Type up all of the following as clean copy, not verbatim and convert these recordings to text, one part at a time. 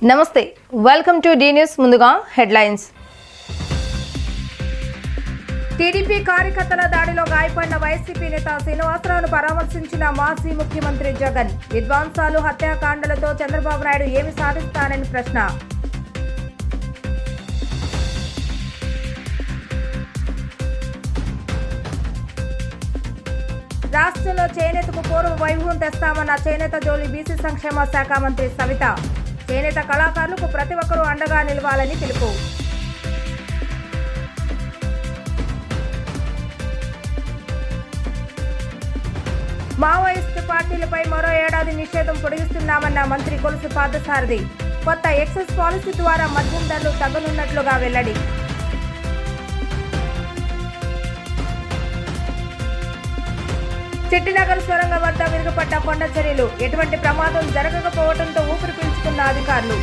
నమస్తే, welcome to D news. ముందుగా headlines. TDP కార్యకర్తల దాడిలో గాయపడిన వైసీపీ నేత శ్రీనివాసరావును పరామర్శించిన మాజీ ముఖ్యమంత్రి జగన్. విధ్వంసాలు, హత్యాకాండలతో చంద్రబాబు నాయుడు ఏమి సాధిస్తారని ప్రశ్న. రాష్ట్రంలో చేనేతకు పూర్వ వైభవం తెస్తామన్న చేనేత జోలి బీసీ సంక్షేమ శాఖ మంత్రి సవిత. చేనేత కళాకారులకు ప్రతి ఒక్కరూ అండగా నిలవాలని పిలుపు. మావోయిస్టు పార్టీలపై మరో ఏడాది నిషేధం పొడిగిస్తున్నామన్న మంత్రి కొలుసు పార్థసారథి. కొత్త ఎక్సైజ్ పాలసీ ద్వారా మద్యం ధరలు తగ్గనున్నట్లుగా వెల్లడి. చిట్టినగర్ సొరంగం వద్ద విరుగుపడ్డ కొండ చర్యలు. ఎటువంటి ప్రమాదం జరగకపోవడంతో ఊపిరి పీల్చుకున్న అధికారులు.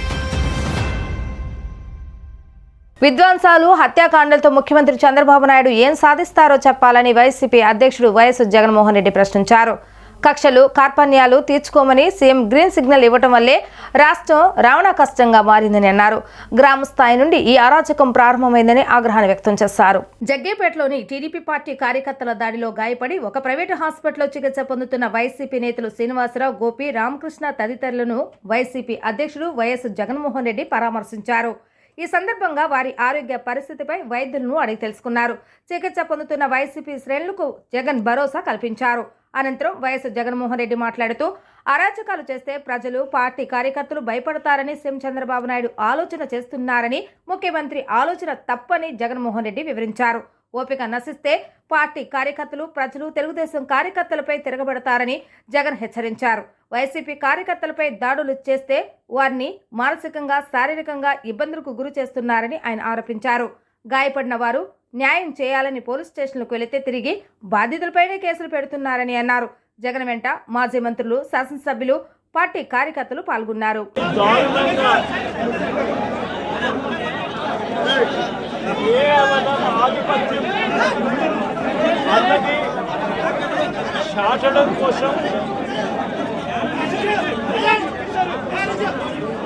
విధ్వంసాలు, హత్యాకాండలతో ముఖ్యమంత్రి చంద్రబాబు నాయుడు ఏం సాధిస్తారో చెప్పాలని వైసీపీ అధ్యక్షుడు వైఎస్ జగన్మోహన్ రెడ్డి ప్రశ్నించారు. కక్షలు, కార్పణ్యాలు తీర్చుకోమని సీఎం గ్రీన్ సిగ్నల్ ఇవ్వటం వల్లే రాష్ట్రం రావణ కష్టంగా మారిందని అన్నారు. గ్రామ స్థాయి నుండి ఈ అరాచకం ప్రారంభమైందని ఆగ్రహాన్ని వ్యక్తం చేశారు. జగ్గేపేటలోని టీడీపీ పార్టీ కార్యకర్తల దాడిలో గాయపడి ఒక ప్రైవేటు హాస్పిటల్లో చికిత్స పొందుతున్న వైసీపీ నేతలు శ్రీనివాసరావు, గోపి, రామకృష్ణ తదితరులను వైసీపీ అధ్యక్షుడు వైఎస్ జగన్మోహన్ రెడ్డి పరామర్శించారు. ఈ సందర్భంగా వారి ఆరోగ్య పరిస్థితిపై వైద్యులను అడిగి తెలుసుకున్నారు. చికిత్స పొందుతున్న వైసీపీ శ్రేణులకు జగన్ భరోసా కల్పించారు. అనంతరం వైఎస్ జగన్మోహన్ రెడ్డి మాట్లాడుతూ, అరాచకాలు చేస్తే ప్రజలు, పార్టీ కార్యకర్తలు భయపడతారని సీఎం చంద్రబాబు నాయుడు ఆలోచన చేస్తున్నారని, ముఖ్యమంత్రి ఆలోచన తప్పని జగన్మోహన్ రెడ్డి వివరించారు. ఓపిక నశిస్తే పార్టీ కార్యకర్తలు, ప్రజలు తెలుగుదేశం కార్యకర్తలపై తిరగబడతారని జగన్ హెచ్చరించారు. వైసీపీ కార్యకర్తలపై దాడులు చేస్తే వారిని మానసికంగా, శారీరకంగా ఇబ్బందులకు గురి చేస్తున్నారని ఆయన ఆరోపించారు. గాయపడిన వారు న్యాయం చేయాలని పోలీస్ స్టేషన్లకు వెళితే తిరిగి బాధితులపైనే కేసులు పెడుతున్నారని అన్నారు. జగన్ వెంట మాజీ మంత్రులు, శాసనసభ్యులు, పార్టీ కార్యకర్తలు పాల్గొన్నారు.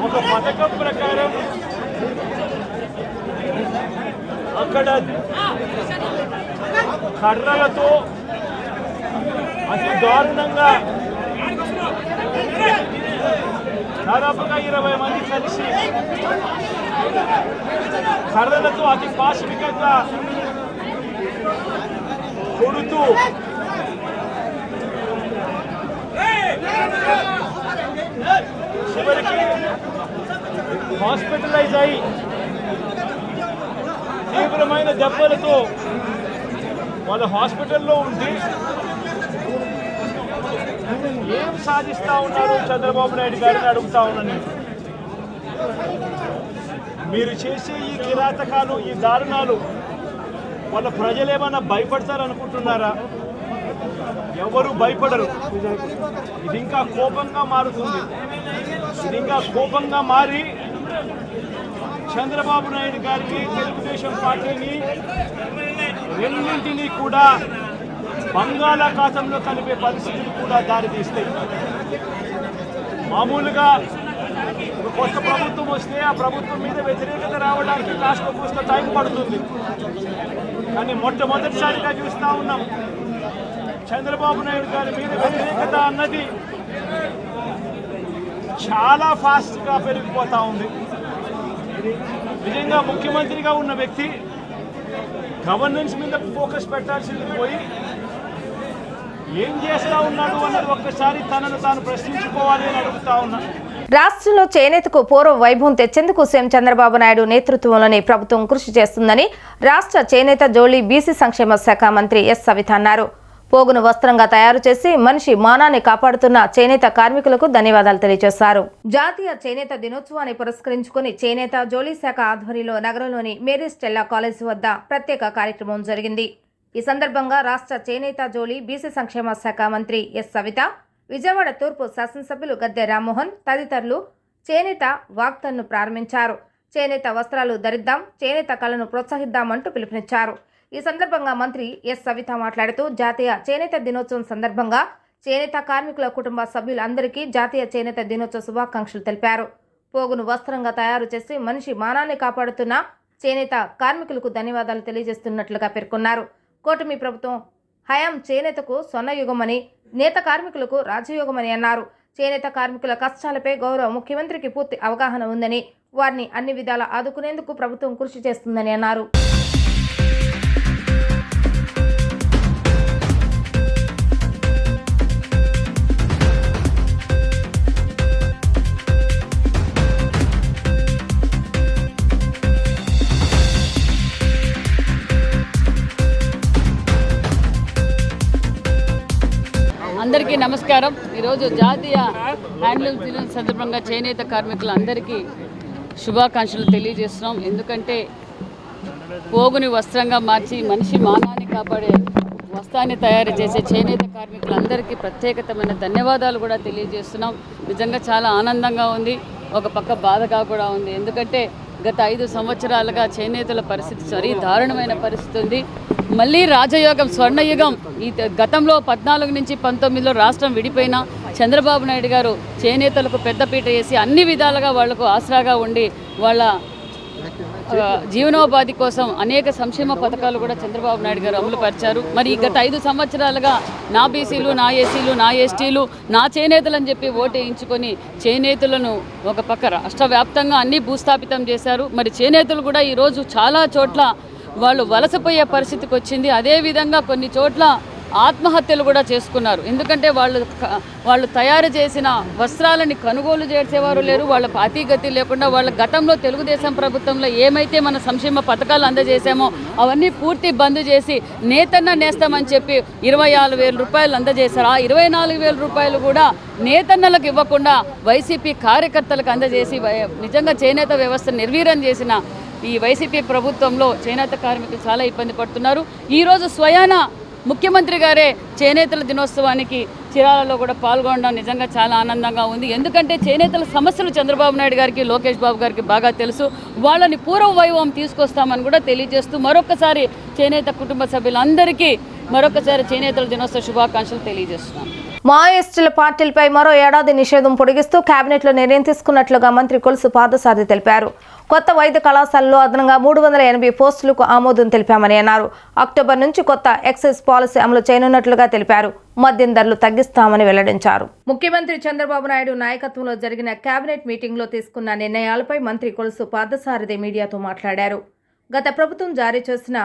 ఒక పథకం ప్రకారం అక్కడ కర్రలతో అతి దారుణంగా దాదాపుగా 20 మంది కలిసి కర్రలతో అతి పాశవికంగా కొడుతూ చివరికి హాస్పిటలైజ్ అయి తీవ్రమైన దెబ్బలతో వాళ్ళ హాస్పిటల్లో ఉండి ఏం సాధిస్తా ఉన్నారు చంద్రబాబు నాయుడు గారిని అడుగుతా ఉన్నాను. మీరు చేసే ఈ కిరాతకాలు, ఈ దారుణాలు వాళ్ళ ప్రజలేమన్నా భయపడతారనుకుంటున్నారా? ఎవరు భయపడరు. ఇది ఇంకా కోపంగా మారుతుంది. ఇది ఇంకా కోపంగా మారి చంద్రబాబు నాయుడు గారిని, తెలుగుదేశం పార్టీని రెండింటినీ కూడా బంగాళాఖాతంలో కలిపే పరిస్థితులు కూడా దారితీస్తాయి. మామూలుగా కొత్త ప్రభుత్వం వస్తే ఆ ప్రభుత్వం మీద వ్యతిరేకత రావడానికి కాస్త కోస్త టైం పడుతుంది. కానీ మొట్టమొదటిసారిగా చూస్తూ ఉన్నాం చంద్రబాబు నాయుడు గారి మీద వ్యతిరేకత అన్నది చాలా ఫాస్ట్గా పెరిగిపోతూ ఉంది. నిజంగా ముఖ్యమంత్రిగా ఉన్న వ్యక్తి గవర్నెన్స్ మీద ఫోకస్ పెట్టాల్సింది పోయి ఏం చేస్తూ ఉన్నాడు అన్నది ఒక్కసారి తనను తాను ప్రశ్నించుకోవాలి అని అడుగుతా ఉన్నా. రాష్ట్రంలో చేనేతకు పూర్వ వైభవం తెచ్చేందుకు సీఎం చంద్రబాబు నాయుడు నేతృత్వంలోని ప్రభుత్వం కృషి చేస్తుందని రాష్ట్ర చేనేత జోలి బీసీ సంక్షేమ శాఖ మంత్రి ఎస్ సవిత అన్నారు. పోగును వస్త్రంగా తయారు చేసి మనిషి మానాన్ని కాపాడుతున్న చేనేత కార్మికులకు ధన్యవాదాలు తెలియజేశారు. జాతీయ చేనేత దినోత్సవాన్ని పురస్కరించుకుని చేనేత జోలి శాఖ ఆధ్వర్యంలో నగరంలోని మేరీ స్టెల్లా కాలేజ్ వద్ద ప్రత్యేక కార్యక్రమం జరిగింది. ఈ సందర్భంగా రాష్ట్ర చేనేత జోలి బీసీ సంక్షేమ శాఖ మంత్రి ఎస్ సవిత, విజయవాడ తూర్పు శాసనసభ్యులు గద్దె రామ్మోహన్ తదితరులు చేనేత వాక్థాన్ను ప్రారంభించారు. చేనేత వస్త్రాలు ధరిద్దాం, చేనేత కళను ప్రోత్సహిద్దామంటూ పిలుపునిచ్చారు. ఈ సందర్భంగా మంత్రి ఎస్ సవిత మాట్లాడుతూ, జాతీయ చేనేత దినోత్సవం సందర్భంగా చేనేత కార్మికుల కుటుంబ సభ్యులందరికీ జాతీయ చేనేత దినోత్సవ శుభాకాంక్షలు తెలిపారు. పోగును వస్త్రంగా తయారు చేసి మనిషి మానాన్ని కాపాడుతున్న చేనేత కార్మికులకు ధన్యవాదాలు తెలియజేస్తున్నట్లుగా పేర్కొన్నారు. కూటమి ప్రభుత్వం హయాం చేనేతకు స్వర్ణయుగమని, నేత కార్మికులకు రాజయోగమని అన్నారు. చేనేత కార్మికుల కష్టాలపై గౌరవ ముఖ్యమంత్రికి పూర్తి అవగాహన ఉందని, వారిని అన్ని విధాలా ఆదుకునేందుకు ప్రభుత్వం కృషి చేస్తుందని అన్నారు. అందరికీ నమస్కారం. ఈరోజు జాతీయ హ్యాండ్లూమ్ దినం సందర్భంగా చేనేత కార్మికులందరికీ శుభాకాంక్షలు తెలియజేస్తున్నాం. ఎందుకంటే పోగుని వస్త్రంగా మార్చి మనిషి మానాన్ని కాపాడే వస్త్రాన్ని తయారు చేసే చేనేత కార్మికులందరికీ ప్రత్యేకమైన ధన్యవాదాలు కూడా తెలియజేస్తున్నాం. నిజంగా చాలా ఆనందంగా ఉంది, ఒక పక్క బాధగా కూడా ఉంది. ఎందుకంటే గత 5 సంవత్సరాలుగా చేనేతల పరిస్థితి మరీ దారుణమైన పరిస్థితి ఉంది. మళ్ళీ రాజయోగం, స్వర్ణయుగం. ఈ గతంలో 14 నుంచి 19లో రాష్ట్రం విడిపోయిన చంద్రబాబు నాయుడు గారు చేనేతలకు పెద్దపీట వేసి అన్ని విధాలుగా వాళ్లకు ఆసరాగా ఉండి వాళ్ళ జీవనోపాధి కోసం అనేక సంక్షేమ పథకాలు కూడా చంద్రబాబు నాయుడు గారు అమలుపరిచారు. మరి గత 5 సంవత్సరాలుగా నా బీసీలు, నా ఎస్సీలు, నా ఎస్టీలు, నా చేనేతలు అని చెప్పి ఓటేయించుకొని చేనేతలను ఒక పక్క రాష్ట్ర వ్యాప్తంగా అన్నీ భూస్థాపితం చేశారు. మరి చేనేతలు కూడా ఈరోజు చాలా చోట్ల వాళ్ళు వలసపోయే పరిస్థితికి వచ్చింది. అదేవిధంగా కొన్ని చోట్ల ఆత్మహత్యలు కూడా చేసుకున్నారు. ఎందుకంటే వాళ్ళు తయారు చేసిన వస్త్రాలని కొనుగోలు చేసేవారు లేరు. వాళ్ళ పాతిగతి లేకుండా వాళ్ళ గతంలో తెలుగుదేశం ప్రభుత్వంలో ఏమైతే మన సంక్షేమ పథకాలు అందజేశామో అవన్నీ పూర్తి బంద్ చేసి నేతన్న నేస్తామని చెప్పి 24,000 రూపాయలు అందజేశారు. ఆ 24,000 రూపాయలు కూడా నేతన్నలకు ఇవ్వకుండా వైసీపీ కార్యకర్తలకు అందజేసి నిజంగా చేనేత వ్యవస్థ నిర్వీర్యం చేసిన ఈ వైసీపీ ప్రభుత్వంలో చేనేత కార్మికులు చాలా ఇబ్బంది పడుతున్నారు. ఈరోజు స్వయాన ముఖ్యమంత్రి గారే చేనేతల దినోత్సవానికి చీరాలలో కూడా పాల్గొనడం నిజంగా చాలా ఆనందంగా ఉంది. ఎందుకంటే చేనేతల సమస్యలు చంద్రబాబు నాయుడు గారికి, లోకేష్ బాబు గారికి బాగా తెలుసు. వాళ్ళని పూర్వ వైభవం తీసుకొస్తామని కూడా తెలియజేస్తూ మరొకసారి చేనేత కుటుంబ సభ్యులందరికీ మరొకసారి చేనేతల దినోత్సవ శుభాకాంక్షలు తెలియజేస్తున్నాం. మావోయిస్టుల పార్టీలపై మరో ఏడాది నిషేధం పొడిగిస్తూ కేబినెట్లో నిర్ణయం తీసుకున్నట్లుగా మంత్రి కొలుసు పార్థసారథి తెలిపారు. కొత్త వైద్య కళాశాలలో అదనంగా 380 పోస్టులకు ఆమోదం తెలిపామని అన్నారు. అక్టోబర్ నుంచి కొత్త ఎక్సైజ్ పాలసీ అమలు చేయనున్నట్లుగా తెలిపారు. మద్యం ధరలు తగ్గిస్తామని వెల్లడించారు. ముఖ్యమంత్రి చంద్రబాబు నాయుడు నాయకత్వంలో జరిగిన కేబినెట్ మీటింగ్లో తీసుకున్న నిర్ణయాలపై మంత్రి కొలుసు పార్థసారథి మీడియాతో మాట్లాడారు. గత ప్రభుత్వం జారీ చేసిన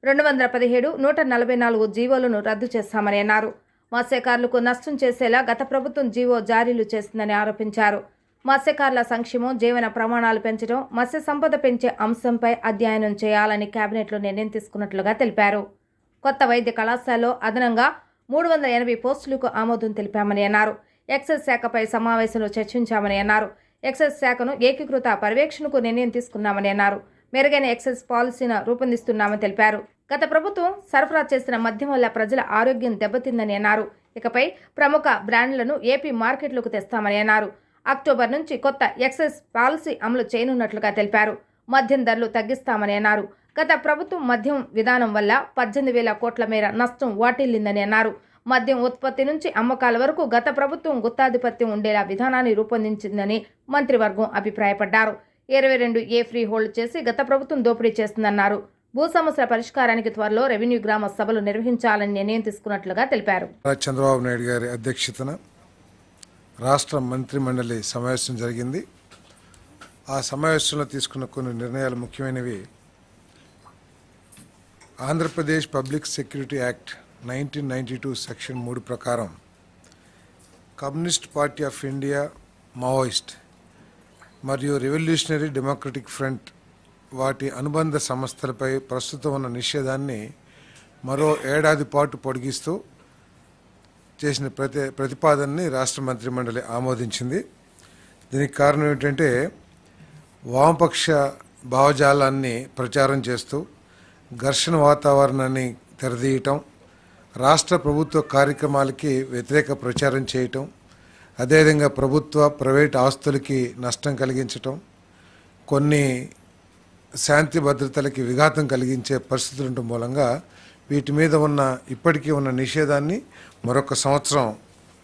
217, 144 జీవోలను రద్దు చేస్తామని అన్నారు. మత్స్యకారులకు నష్టం చేసేలా గత ప్రభుత్వం జీవో జారీలు చేసిందని ఆరోపించారు. మత్స్యకారుల సంక్షేమం, జీవన ప్రమాణాలు పెంచడం, మత్స్య సంపద పెంచే అంశంపై అధ్యయనం చేయాలని కేబినెట్లో నిర్ణయం తీసుకున్నట్లుగా తెలిపారు. కొత్త వైద్య కళాశాలలో అదనంగా 380 పోస్టులకు ఆమోదం తెలిపామని అన్నారు. ఎక్సైజ్ శాఖపై సమావేశంలో చర్చించామని అన్నారు. ఎక్సైజ్ శాఖను ఏకీకృత పర్యవేక్షణకు నిర్ణయం తీసుకున్నామని అన్నారు. మెరుగైన ఎక్సైజ్ పాలసీని రూపొందిస్తున్నామని తెలిపారు. గత ప్రభుత్వం సరఫరా చేసిన మద్యం వల్ల ప్రజల ఆరోగ్యం దెబ్బతిందని అన్నారు. ఇకపై ప్రముఖ బ్రాండ్లను ఏపీ మార్కెట్లోకి తెస్తామని అన్నారు. అక్టోబర్ నుంచి కొత్త ఎక్సైజ్ పాలసీ అమలు చేయనున్నట్లుగా తెలిపారు. మద్యం ధరలు తగ్గిస్తామని అన్నారు. గత ప్రభుత్వం మద్యం విధానం వల్ల 18,000 కోట్ల మేర నష్టం వాటిల్లిందని అన్నారు. మద్యం ఉత్పత్తి నుంచి అమ్మకాల వరకు గత ప్రభుత్వం గుత్తాధిపత్యం ఉండేలా విధానాన్ని రూపొందించిందని మంత్రివర్గం అభిప్రాయపడ్డారు. 22A ఫ్రీ హోల్డ్ చేసి గత ప్రభుత్వం దోపిడీ చేస్తుందన్నారు. భూ సమస్యల పరిష్కారానికి త్వరలో రెవెన్యూ గ్రామ సభలు నిర్వహించాలని నిర్ణయం తీసుకున్నట్లుగా తెలిపారు. చంద్రబాబు నాయుడు గారి అధ్యక్షతన రాష్ట్ర మంత్రి మండలి సమావేశం జరిగింది. ఆ సమావేశంలో తీసుకున్న కొన్ని నిర్ణయాలు ముఖ్యమైనవి. Andhra Pradesh public security act 1992 section 3 ప్రకారం communist party of India, Maoist మరియు రెవల్యూషనరీ డెమోక్రటిక్ ఫ్రంట్ వాటి అనుబంధ సంస్థలపై ప్రస్తుతం ఉన్న నిషేధాన్ని మరో ఏడాది పాటు పొడిగిస్తూ చేసిన ప్రతిపాదనని రాష్ట్ర మంత్రి మండలి ఆమోదించింది. దీనికి కారణం ఏంటంటే వామపక్ష భావజాలాన్ని ప్రచారం చేస్తూ ఘర్షణ వాతావరణాన్ని తెరదీయటం, రాష్ట్ర ప్రభుత్వ కార్యక్రమాలకి వ్యతిరేక ప్రచారం చేయటం, అదేవిధంగా ప్రభుత్వ ప్రైవేట్ ఆస్తులకి నష్టం కలిగించటం, కొన్ని శాంతి భద్రతలకి విఘాతం కలిగించే పరిస్థితులు ఉండటం మూలంగా వీటి మీద ఉన్న ఇప్పటికీ ఉన్న నిషేధాన్ని మరొక సంవత్సరం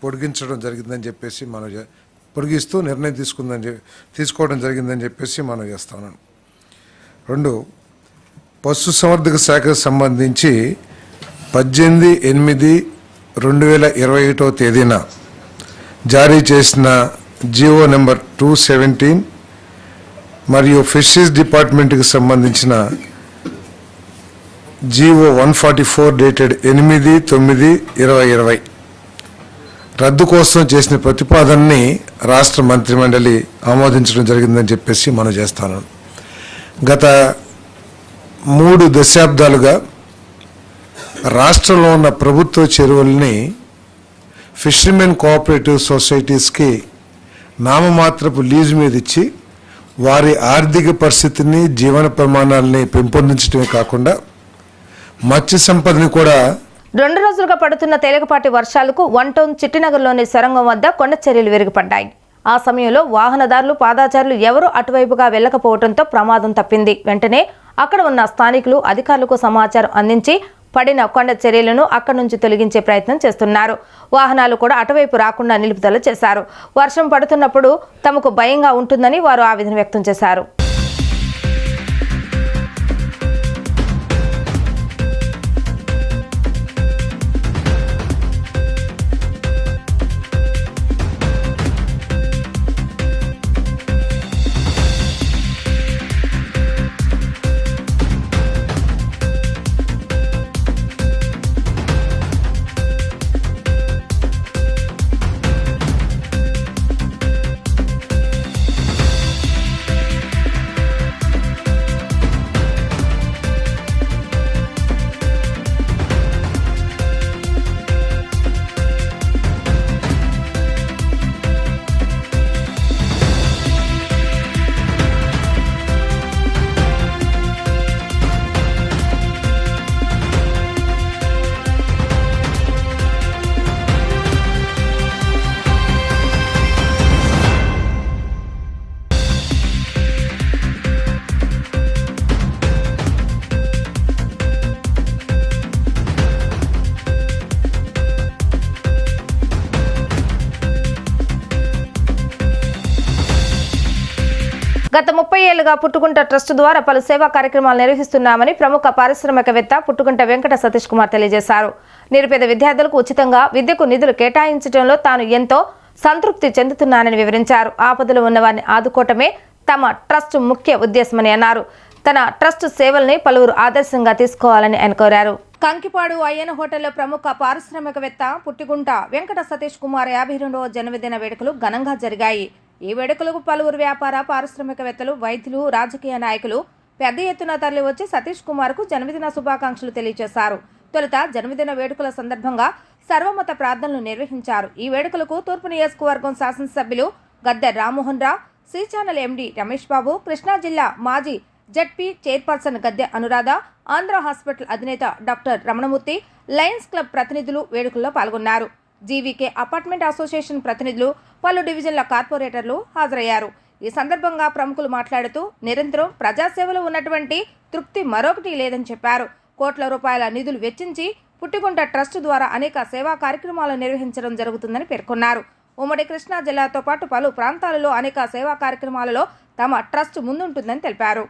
పొడిగించడం జరిగిందని చెప్పేసి మనం పొడిగిస్తూ నిర్ణయం తీసుకోవడం జరిగిందని చెప్పేసి మనం చేస్తాను. 2, పశుసంవర్ధక శాఖకు సంబంధించి 18/8/2021 తేదీన జారీ చేసిన జియో నెంబర్ 217 మరియు ఫిషరీస్ డిపార్ట్మెంట్కి సంబంధించిన జియో 144 డేటెడ్ 8/9/2020 రద్దు కోసం చేసిన ప్రతిపాదనని రాష్ట్ర మంత్రిమండలి ఆమోదించడం జరిగిందని చెప్పేసి మనం చేస్తాను. గత 3 దశాబ్దాలుగా రాష్ట్రంలో ఉన్న ప్రభుత్వ చెరువుల్ని ఫిషర్మెన్ కోఆపరేటివ్ సొసైటీస్కి నామమాత్రపు లీజు మీద ఇచ్చి వారి ఆర్థిక పరిస్థితిని, జీవన ప్రమాణాలని పెంపొందించడమే కాకుండా మత్స్య సంపదని కూడా 2 రోజులుగా పడుతున్న తేలికపాటి వర్షాలకు 1 టౌన్ చిట్టినగర్లోని సొరంగం వద్ద కొండ చర్యలు విరిగిపడ్డాయి. ఆ సమయంలో వాహనదారులు, పాదాచారులు ఎవరూ అటువైపుగా వెళ్లకపోవడంతో ప్రమాదం తప్పింది. వెంటనే అక్కడ ఉన్న స్థానికులు అధికారులకు సమాచారం అందించి పడిన కొండ చర్యలను అక్కడి నుంచి తొలగించే ప్రయత్నం చేస్తున్నారు. వాహనాలు కూడా అటువైపు రాకుండా నిలుపుదల చేశారు. వర్షం పడుతున్నప్పుడు తమకు భయంగా ఉంటుందని వారు ఆవేదన వ్యక్తం చేశారు. గత 30 ఏళ్లుగా పుట్టుగుంట ట్రస్ట్ ద్వారా పలు సేవా కార్యక్రమాలు నిర్వహిస్తున్నామని ప్రముఖ పారిశ్రామికవేత్త పుట్టుగుంట వెంకట సతీష్ కుమార్ తెలియజేశారు. నిరుపేద విద్యార్థులకు ఉచితంగా విద్యకు నిధులు కేటాయించడంలో తాను ఎంతో సంతృప్తి చెందుతున్నానని వివరించారు. ఆపదలో ఉన్నవారిని ఆదుకోవటమే తమ ట్రస్ట్ ముఖ్య ఉద్దేశమని అన్నారు. తన ట్రస్ట్ సేవల్ని పలువురు ఆదర్శంగా తీసుకోవాలని ఆయన కోరారు. కంకిపాడు అయ్యన హోటల్లో ప్రముఖ పారిశ్రామికవేత్త పుట్టుగుంట వెంకట సతీష్ కుమార్ 52వ జన్మదిన వేడుకలు ఘనంగా జరిగాయి. ఈ వేడుకలకు పలువురు వ్యాపార, పారిశ్రామికవేత్తలు, వైద్యులు, రాజకీయ నాయకులు పెద్ద ఎత్తున తరలి వచ్చి సతీష్ కుమార్ కు జన్మదిన శుభాకాంక్షలు తెలియజేశారు. తొలుత జన్మదిన వేడుకల సందర్భంగా సర్వమత ప్రార్థనలు నిర్వహించారు. ఈ వేడుకలకు తూర్పు నియోజకవర్గం శాసనసభ్యులు Gadde Rammohan Rao, C channel MD Ramesh Babu, Krishna జిల్లా మాజీ జడ్పీ చైర్పర్సన్ గద్దె అనురాధ, ఆంధ్ర హాస్పిటల్ అధినేత డాక్టర్ రమణమూర్తి, లయన్స్ క్లబ్ ప్రతినిధులు వేడుకల్లో పాల్గొన్నారు. జీవీకే అపార్ట్మెంట్ అసోసియేషన్ ప్రతినిధులు, పలు డివిజన్ల కార్పొరేటర్లు హాజరయ్యారు. ఈ సందర్భంగా ప్రముఖులు మాట్లాడుతూ నిరంతరం ప్రజాసేవలో ఉన్నటువంటి తృప్తి మరొకటి లేదని చెప్పారు. కోట్ల రూపాయల నిధులు వెచ్చించి పుట్టుగుంట ట్రస్ట్ ద్వారా అనేక సేవా కార్యక్రమాలు నిర్వహించడం జరుగుతుందని పేర్కొన్నారు. ఉమ్మడి కృష్ణా జిల్లాతో పాటు పలు ప్రాంతాలలో అనేక సేవా కార్యక్రమాలలో తమ ట్రస్ట్ ముందుంటుందని తెలిపారు.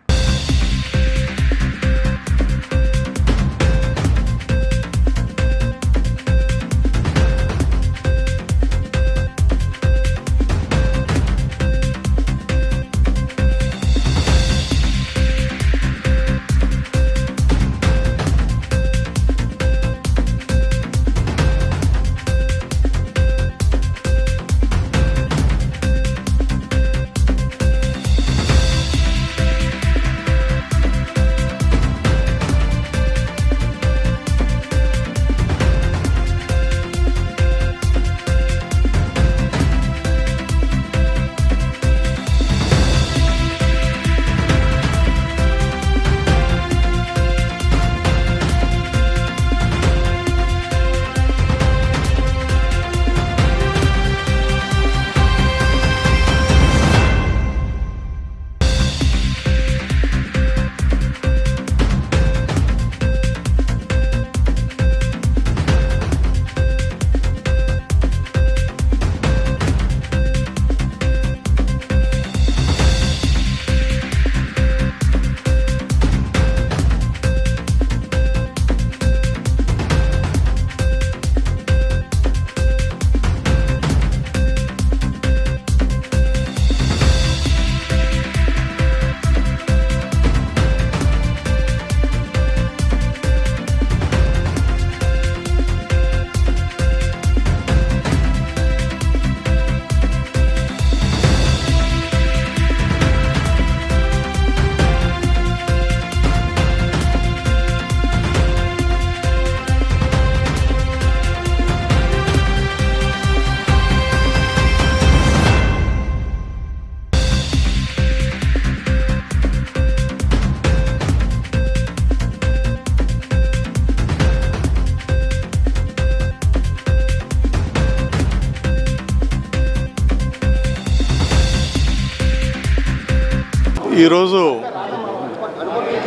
ఈరోజు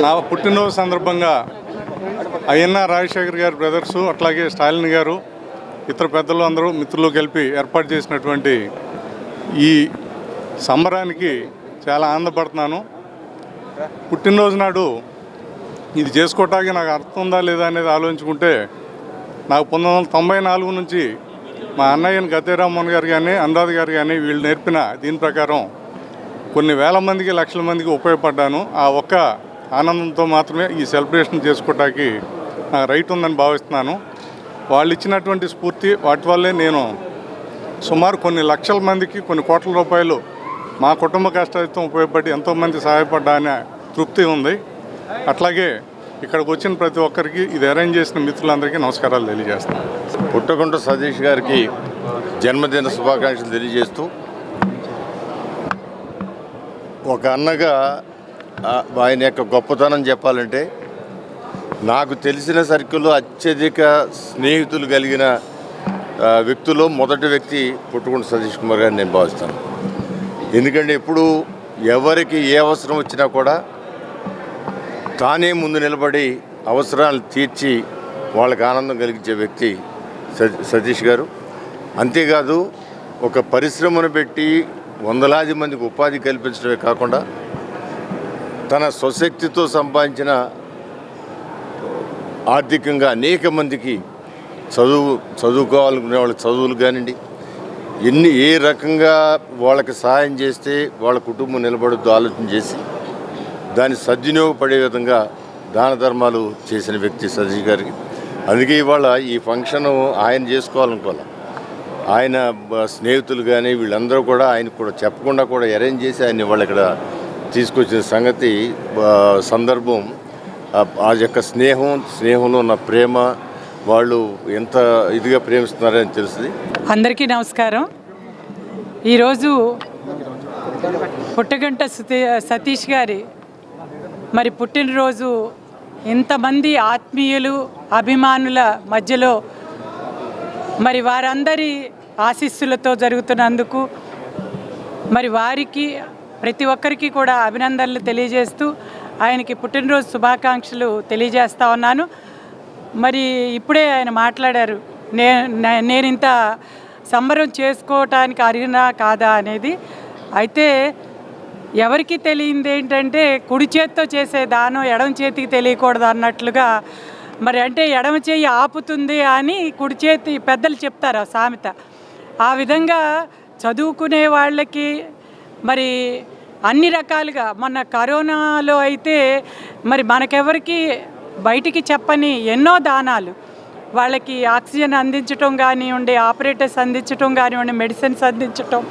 నా పుట్టినరోజు సందర్భంగా అయ్యన్న రాజశేఖర్ గారి బ్రదర్సు, అట్లాగే స్టాలిన్ గారు, ఇతర పెద్దలు అందరూ మిత్రులు కలిపి ఏర్పాటు చేసినటువంటి ఈ సంబరానికి చాలా ఆనందపడుతున్నాను. పుట్టినరోజు నాడు ఇది చేసుకోవటానికి నాకు అర్థం ఉందా లేదా అనేది ఆలోచించుకుంటే నాకు 1994 నుంచి మా అన్నయ్యని గద్దెరామ్మోహన్ గారు కానీ అనురాధ గారు కానీ వీళ్ళు నేర్పిన దీని ప్రకారం కొన్ని వేల మందికి, లక్షల మందికి ఉపయోగపడ్డాను. ఆ ఒక్క ఆనందంతో మాత్రమే ఈ సెలబ్రేషన్ చేసుకోవటానికి నాకు రైట్ ఉందని భావిస్తున్నాను. వాళ్ళు ఇచ్చినటువంటి స్ఫూర్తి వాటి వల్లే నేను సుమారు కొన్ని లక్షల మందికి కొన్ని కోట్ల రూపాయలు మా కుటుంబ కష్టాలతో ఉపయోగపడి ఎంతోమంది సహాయపడ్డా అనే తృప్తి ఉంది. అట్లాగే ఇక్కడికి వచ్చిన ప్రతి ఒక్కరికి ఇది అరేంజ్ చేసిన మిత్రులందరికీ నమస్కారాలు తెలియజేస్తాను. పుట్టగుంట సతీష్ గారికి జన్మదిన శుభాకాంక్షలు తెలియజేస్తూ, ఒక అన్నగా ఆయన యొక్క గొప్పతనం చెప్పాలంటే, నాకు తెలిసిన సర్కిల్లో అత్యధిక స్నేహితులు కలిగిన వ్యక్తుల్లో మొదటి వ్యక్తి పుట్టగుంట సతీష్ కుమార్ గారిని నేను భావిస్తాను. ఎందుకంటే ఎప్పుడు ఎవరికి ఏ అవసరం వచ్చినా కూడా తానే ముందు నిలబడి అవసరాలు తీర్చి వాళ్ళకి ఆనందం కలిగించే వ్యక్తి సతీష్ గారు. అంతేకాదు ఒక పరిశ్రమను పెట్టి వందలాది మందికి ఉపాధి కల్పించడమే కాకుండా తన స్వశక్తితో సంపాదించిన ఆర్థికంగా అనేక మందికి చదువుకోవాలనుకునే వాళ్ళకి చదువులు కానివ్వండి, ఏ రకంగా వాళ్ళకి సహాయం చేస్తే వాళ్ళ కుటుంబం నిలబడొద్దు ఆలోచన చేసి దాన్ని సద్వినియోగపడే విధంగా దాన ధర్మాలు చేసిన వ్యక్తి సతీష్ గారికి. అందుకే ఇవాళ ఈ ఫంక్షన్ ఆయన చేసుకోవాలనుకోవాలి. ఆయన స్నేహితులు కానీ వీళ్ళందరూ కూడా ఆయనకు కూడా చెప్పకుండా కూడా అరేంజ్ చేసి ఆయన ఇవాళ ఇక్కడ తీసుకొచ్చిన సంగతి సందర్భం, ఆ యొక్క స్నేహంలో ఉన్న ప్రేమ, వాళ్ళు ఎంత ఇదిగా ప్రేమిస్తున్నారని తెలుస్తుంది. అందరికీ నమస్కారం. ఈరోజు పుట్టగుంట సతీష్ గారి మరి పుట్టినరోజు ఇంతమంది ఆత్మీయులు, అభిమానుల మధ్యలో మరి వారందరి ఆశీస్సులతో జరుగుతున్నందుకు మరి వారికి ప్రతి ఒక్కరికి కూడా అభినందనలు తెలియజేస్తూ ఆయనకి పుట్టినరోజు శుభాకాంక్షలు తెలియజేస్తా ఉన్నాను. మరి ఇప్పుడే ఆయన మాట్లాడారు, నేను ఇంత సంబరం చేసుకోవటానికి అర్హనా కాదా అనేది. అయితే ఎవరికి తెలియంది ఏంటంటే, కుడి చేత్తో చేసే దానం ఎడమ చేతికి తెలియకూడదు అన్నట్లుగా, మరి అంటే ఎడమ చేయి ఆపుతుంది అని కుడి చేతి పెద్దలు చెప్తారు ఆ సామెత. ఆ విధంగా చదువుకునే వాళ్ళకి మరి అన్ని రకాలుగా, మొన్న కరోనాలో అయితే మరి మనకెవరికి బయటికి చెప్పని ఎన్నో దానాలు, వాళ్ళకి ఆక్సిజన్ అందించటం కానివ్వండి, ఆపరేటర్స్ అందించటం కానివ్వండి, మెడిసిన్స్ అందించటం,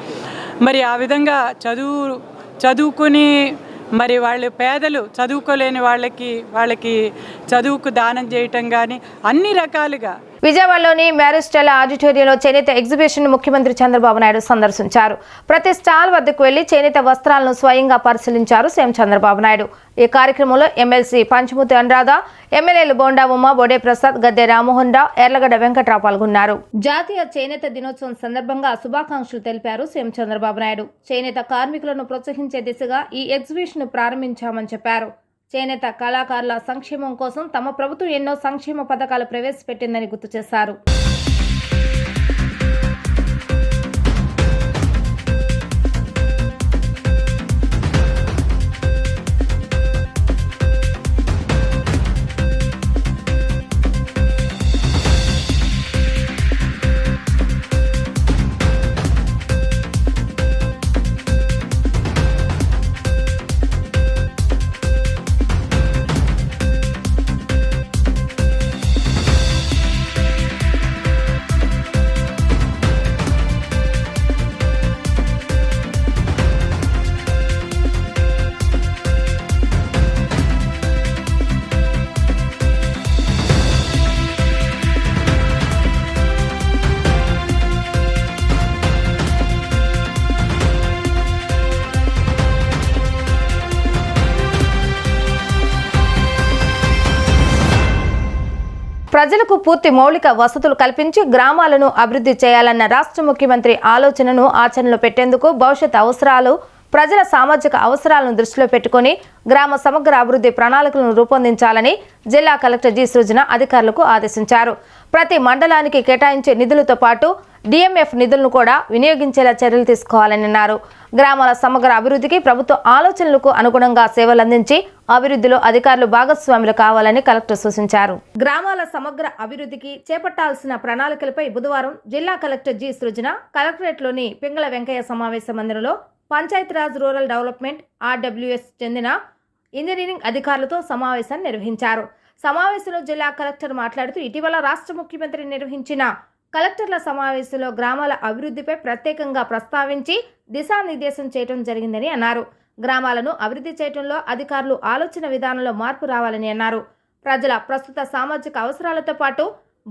మరి ఆ విధంగా చదువుకుని మరి వాళ్ళు పేదలు చదువుకోలేని వాళ్ళకి చదువుకు దానం చేయటం కానీ అన్ని రకాలుగా. విజయవాడలోని మ్యారిస్టెల్ ఆడిటోరియంలో చేనేత ఎగ్జిబిషన్ ముఖ్యమంత్రి చంద్రబాబు నాయుడు సందర్శించారు. ప్రతి స్టాల్ వద్దకు వెళ్లి చేనేత వస్త్రాలను స్వయంగా పరిశీలించారు సీఎం చంద్రబాబు నాయుడు. ఈ కార్యక్రమంలో ఎమ్మెల్సీ పంచముతి అనురాధ, ఎమ్మెల్యేలు బోండా ఉమ, బోడే ప్రసాద్, గద్దె రామ్మోహన్ రావు, ఎర్లగడ్డ వెంకట్రావు పాల్గొన్నారు. జాతీయ చేనేత దినోత్సవం సందర్భంగా శుభాకాంక్షలు తెలిపారు సీఎం చంద్రబాబు నాయుడు. చేనేత కార్మికులను ప్రోత్సహించే దిశగా ఈ ఎగ్జిబిషన్ ప్రారంభించామని చెప్పారు. చేనేత కళాకారుల సంక్షేమం కోసం తమ ప్రభుత్వం ఎన్నో సంక్షేమ పథకాలు ప్రవేశపెట్టిందని గుర్తు చేశారు. ప్రజలకు పూర్తి మౌలిక వసతులు కల్పించి గ్రామాలను అభివృద్ధి చేయాలన్న రాష్ట్ర ముఖ్యమంత్రి ఆలోచనను ఆచరణలో పెట్టేందుకు భవిష్యత్ అవసరాలు ప్రజల సామాజిక అవసరాలను దృష్టిలో పెట్టుకుని గ్రామ సమగ్ర అభివృద్ధి ప్రణాళికలను రూపొందించాలని జిల్లా కలెక్టర్ జి సృజన అధికారులకు ఆదేశించారు. ప్రతి మండలానికి కేటాయించే నిధులతో పాటు డిఎంఎఫ్ నిధులను కూడా వినియోగించేలా చర్యలు తీసుకోవాలని అన్నారు. గ్రామాల సమగ్ర అభివృద్ధికి ప్రభుత్వ ఆలోచనలకు అనుగుణంగా సేవలందించి అభివృద్ధిలో అధికారులు భాగస్వాములు కావాలని కలెక్టర్ సూచించారు. గ్రామాల సమగ్ర అభివృద్ధికి చేపట్టాల్సిన ప్రణాళికలపై బుధవారం జిల్లా కలెక్టర్ జి సృజన కలెక్టరేట్లోని పింగళ వెంకయ్య సమావేశ మందిరంలో పంచాయతీరాజ్ రూరల్ డెవలప్మెంట్ RWS చెందిన ఇంజనీరింగ్ అధికారులతో సమావేశాన్ని నిర్వహించారు. సమావేశంలో జిల్లా కలెక్టర్ మాట్లాడుతూ ఇటీవల రాష్ట్ర ముఖ్యమంత్రి నిర్వహించిన కలెక్టర్ల సమావేశంలో గ్రామాల అభివృద్ధిపై ప్రత్యేకంగా ప్రస్తావించి దిశానిర్దేశం చేయడం జరిగిందని అన్నారు. గ్రామాలను అభివృద్ధి చేయడంలో అధికారులు ఆలోచన విధానంలో మార్పు రావాలని అన్నారు. ప్రజల ప్రస్తుత సామాజిక అవసరాలతో పాటు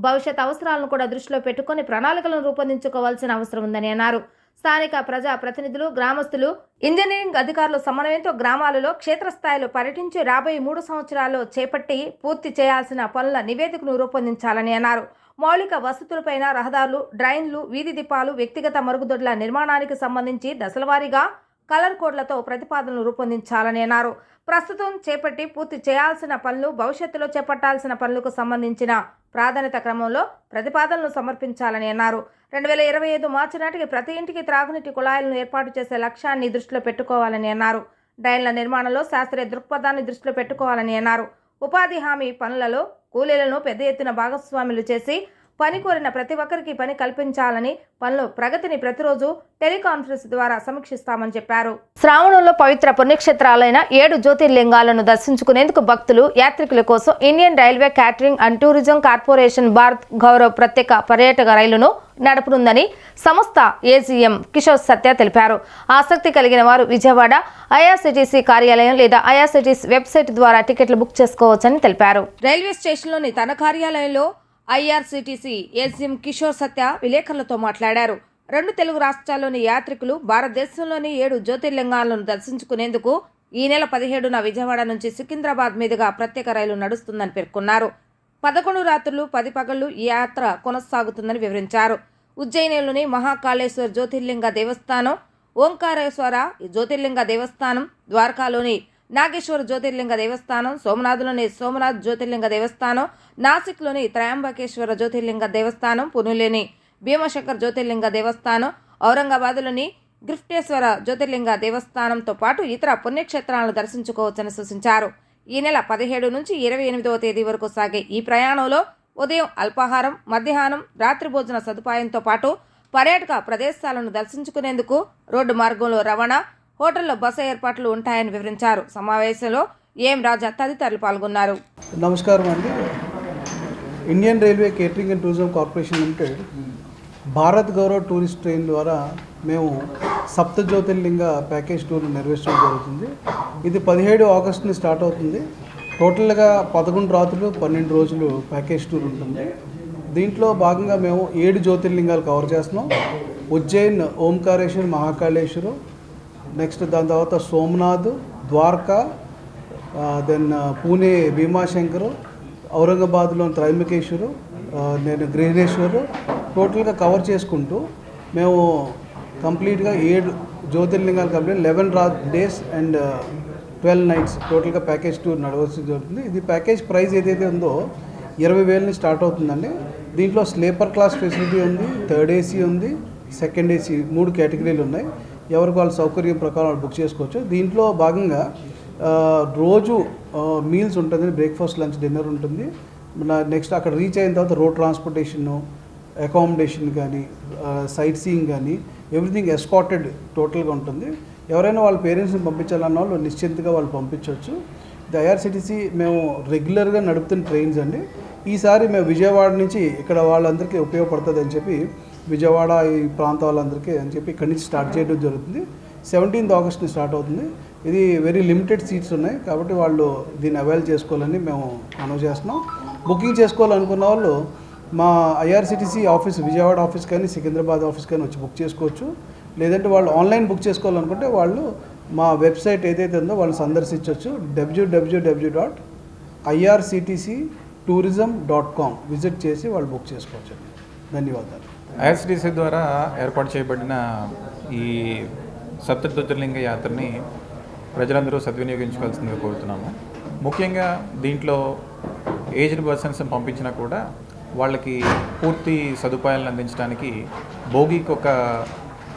భవిష్యత్ అవసరాలను కూడా దృష్టిలో పెట్టుకుని ప్రణాళికలను రూపొందించుకోవాల్సిన అవసరం ఉందని అన్నారు. స్థానిక ప్రజా ప్రతినిధులు, గ్రామస్తులు, ఇంజనీరింగ్ అధికారుల సమన్వయంతో గ్రామాలలో క్షేత్రస్థాయిలో పర్యటించి రాబోయే 3 సంవత్సరాల్లో చేపట్టి పూర్తి చేయాల్సిన పనుల నివేదికను రూపొందించాలని అన్నారు. మౌలిక వసతులపైన రహదారులు, డ్రైన్లు, వీధి దీపాలు, వ్యక్తిగత మరుగుదొడ్ల నిర్మాణానికి సంబంధించి దశలవారీగా కలర్ కోడ్లతో ప్రతిపాదనలు రూపొందించాలని అన్నారు. ప్రస్తుతం చేపట్టి పూర్తి చేయాల్సిన పనులు, భవిష్యత్తులో చేపట్టాల్సిన పనులకు సంబంధించిన ప్రాధాన్యత క్రమంలో ప్రతిపాదనలు సమర్పించాలని అన్నారు. 2025 మార్చి నాటికి ప్రతి ఇంటికి త్రాగునీటి కుళాయిలను ఏర్పాటు చేసే లక్ష్యాన్ని దృష్టిలో పెట్టుకోవాలని అన్నారు. డ్రైన్ల నిర్మాణంలో శాస్త్రీయ దృక్పథాన్ని దృష్టిలో పెట్టుకోవాలని అన్నారు. ఉపాధి హామీ పనులలో కూలీలను పెద్ద ఎత్తున భాగస్వాములు చేసి పని కోరిన ప్రతి ఒక్కరికి పని కల్పించాలని, పనుల ప్రగతిని ప్రతిరోజు టెలికాన్ఫరెన్స్ ద్వారా సమీక్షిస్తామని చెప్పారు. శ్రావణంలో పవిత్ర పుణ్యక్షేత్రాలైన 7 జ్యోతిర్లింగాలను దర్శించుకునేందుకు భక్తులు, యాత్రికుల కోసం Indian railway catering and tourism corporation Bharat Gaurav ప్రత్యేక పర్యాటక రైలును నడపనుందని సంస్థ ఏజీఎం కిషోర్ సత్య తెలిపారు. ఆసక్తి కలిగిన వారు విజయవాడ IRCTC కార్యాలయం లేదా IRCTC వెబ్సైట్ ద్వారా టికెట్లు బుక్ చేసుకోవచ్చని తెలిపారు. రైల్వే స్టేషన్లోని తన కార్యాలయంలో IRCTC ఏజీఎం కిషోర్ సత్య విలేకరులతో మాట్లాడారు. 2 తెలుగు రాష్ట్రాల్లోని యాత్రికులు భారతదేశంలోని 7 జ్యోతిర్లింగాలను దర్శించుకునేందుకు ఈ నెల 17న విజయవాడ నుంచి సికింద్రాబాద్ మీదుగా ప్రత్యేక రైలు నడుస్తుందని పేర్కొన్నారు. 11 రాత్రులు 10 పగళ్లు ఈ యాత్ర కొనసాగుతుందని వివరించారు. ఉజ్జయినిలోని మహాకాళేశ్వర జ్యోతిర్లింగ దేవస్థానం, ఓంకారేశ్వర జ్యోతిర్లింగ దేవస్థానం, ద్వారకాలోని నాగేశ్వర జ్యోతిర్లింగ దేవస్థానం, సోమనాథ్లోని సోమనాథ్ జ్యోతిర్లింగ దేవస్థానం, నాసిక్లోని త్రయంబకేశ్వర జ్యోతిర్లింగ దేవస్థానం, పుణెలోని భీమశంకర్ జ్యోతిర్లింగ దేవస్థానం, ఔరంగాబాద్లోని గిఫ్టేశ్వర జ్యోతిర్లింగ దేవస్థానంతో పాటు ఇతర పుణ్యక్షేత్రాలను దర్శించుకోవచ్చని సూచించారు. ఈ నెల 17 నుంచి 28వ తేదీ వరకు సాగే ఈ ప్రయాణంలో ఉదయం అల్పాహారం, మధ్యాహ్నం, రాత్రి భోజన సదుపాయంతో పాటు పర్యాటక ప్రదేశాలను దర్శించుకునేందుకు రోడ్డు మార్గంలో రవాణా, హోటల్లో బస ఏర్పాట్లు ఉంటాయని వివరించారు. సమావేశంలో ఏం రాజా తదితరులు పాల్గొన్నారు. నమస్కారం అండి. Indian railway catering and tourism corporation limited Bharat Gaurav tourist train ద్వారా మేము సప్త జ్యోతిర్లింగ ప్యాకేజ్ టూర్ నిర్వహించడం జరుగుతుంది. ఇది 17 ఆగస్టుని స్టార్ట్ అవుతుంది. టోటల్గా 11 రాత్రులు 12 రోజులు ప్యాకేజ్ టూర్ ఉంటుంది. దీంట్లో భాగంగా మేము 7 జ్యోతిర్లింగాలు కవర్ చేస్తున్నాం. ఉజ్జయిన్ ఓంకారేశ్వర్ మహాకాళేశ్వరం, నెక్స్ట్ దాని తర్వాత సోమనాథ్, ద్వారకా, దెన్ పూణే భీమాశంకరు, ఔరంగాబాద్లోని త్రయంబకేశ్వరు, నేను గృహేశ్వరు టోటల్గా కవర్ చేసుకుంటూ మేము కంప్లీట్గా 7 జ్యోతిర్లింగాలు కంప్లీట్ 11 డేస్ అండ్ 12 నైట్స్ టోటల్గా ప్యాకేజ్ టూర్ నడవలసి జరుగుతుంది. ఇది ప్యాకేజ్ ప్రైస్ ఏదైతే ఉందో 20,000 స్టార్ట్ అవుతుందండి. దీంట్లో స్లీపర్ క్లాస్ ఫెసిలిటీ ఉంది, 3rd AC ఉంది, 2nd AC 3 కేటగిరీలు ఉన్నాయి. ఎవరికి వాళ్ళ సౌకర్యం ప్రకారం బుక్ చేసుకోవచ్చు. దీంట్లో భాగంగా రోజు మీల్స్ ఉంటుంది, బ్రేక్ఫాస్ట్, లంచ్, డిన్నర్ ఉంటుంది. నెక్స్ట్ అక్కడ రీచ్ అయిన తర్వాత రోడ్ ట్రాన్స్పోర్టేషను, అకామిడేషన్ కానీ, సైట్ సీయింగ్ కానీ ఎవ్రీథింగ్ ఎస్కార్టెడ్ టోటల్గా ఉంటుంది. ఎవరైనా వాళ్ళ పేరెంట్స్ని పంపించాలన్న వాళ్ళు నిశ్చింతగా వాళ్ళు పంపించవచ్చు. ఇది IRCTC మేము రెగ్యులర్గా నడుపుతున్న ట్రైన్స్ అండి. ఈసారి మేము విజయవాడ నుంచి ఇక్కడ వాళ్ళందరికీ ఉపయోగపడుతుంది అని చెప్పి విజయవాడ ఈ ప్రాంత వాళ్ళందరికీ అని చెప్పి ఇక్కడి నుంచి స్టార్ట్ చేయడం జరుగుతుంది. 17th ఆగస్ట్ని స్టార్ట్ అవుతుంది. ఇది వెరీ లిమిటెడ్ సీట్స్ ఉన్నాయి కాబట్టి వాళ్ళు దీన్ని అవైల్ చేసుకోవాలని మేము అనౌన్స్ చేస్తున్నాం. బుకింగ్ చేసుకోవాలనుకున్న వాళ్ళు మా IRCTC ఆఫీస్ విజయవాడ ఆఫీస్ కానీ సికింద్రాబాద్ ఆఫీస్ కానీ వచ్చి బుక్ చేసుకోవచ్చు. లేదంటే వాళ్ళు ఆన్లైన్ బుక్ చేసుకోవాలనుకుంటే వాళ్ళు మా వెబ్సైట్ ఏదైతే ఉందో వాళ్ళు సందర్శించవచ్చు. www.irctctourism.com విజిట్ చేసి వాళ్ళు బుక్ చేసుకోవచ్చు. ధన్యవాదాలు. IRCTC ద్వారా ఏర్పాటు చేయబడిన ఈ సప్త జ్యోతిర్లింగ యాత్రని ప్రజలందరూ సద్వినియోగించుకోవాల్సిందిగా కోరుతున్నాము. ముఖ్యంగా దీంట్లో ఏజ్డ్ పర్సన్స్ పంపించినా కూడా వాళ్ళకి పూర్తి సదుపాయాలను అందించడానికి భోగికి ఒక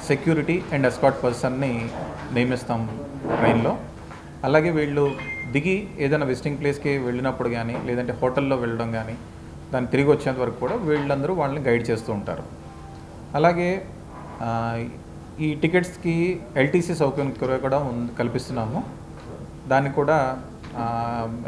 సెక్యూరిటీ అండ్ ఎస్కాట్ పర్సన్ని నియమిస్తాం ట్రైన్లో. అలాగే వీళ్ళు దిగి ఏదైనా విజిటింగ్ ప్లేస్కి వెళ్ళినప్పుడు కానీ లేదంటే హోటల్లో వెళ్ళడం కానీ దాన్ని తిరిగి వచ్చేంత వరకు కూడా వీళ్ళందరూ వాళ్ళని గైడ్ చేస్తూ ఉంటారు. అలాగే ఈ టికెట్స్కి ఎల్టీసీ సౌకర్యం కూడా కల్పిస్తున్నాము. దాన్ని కూడా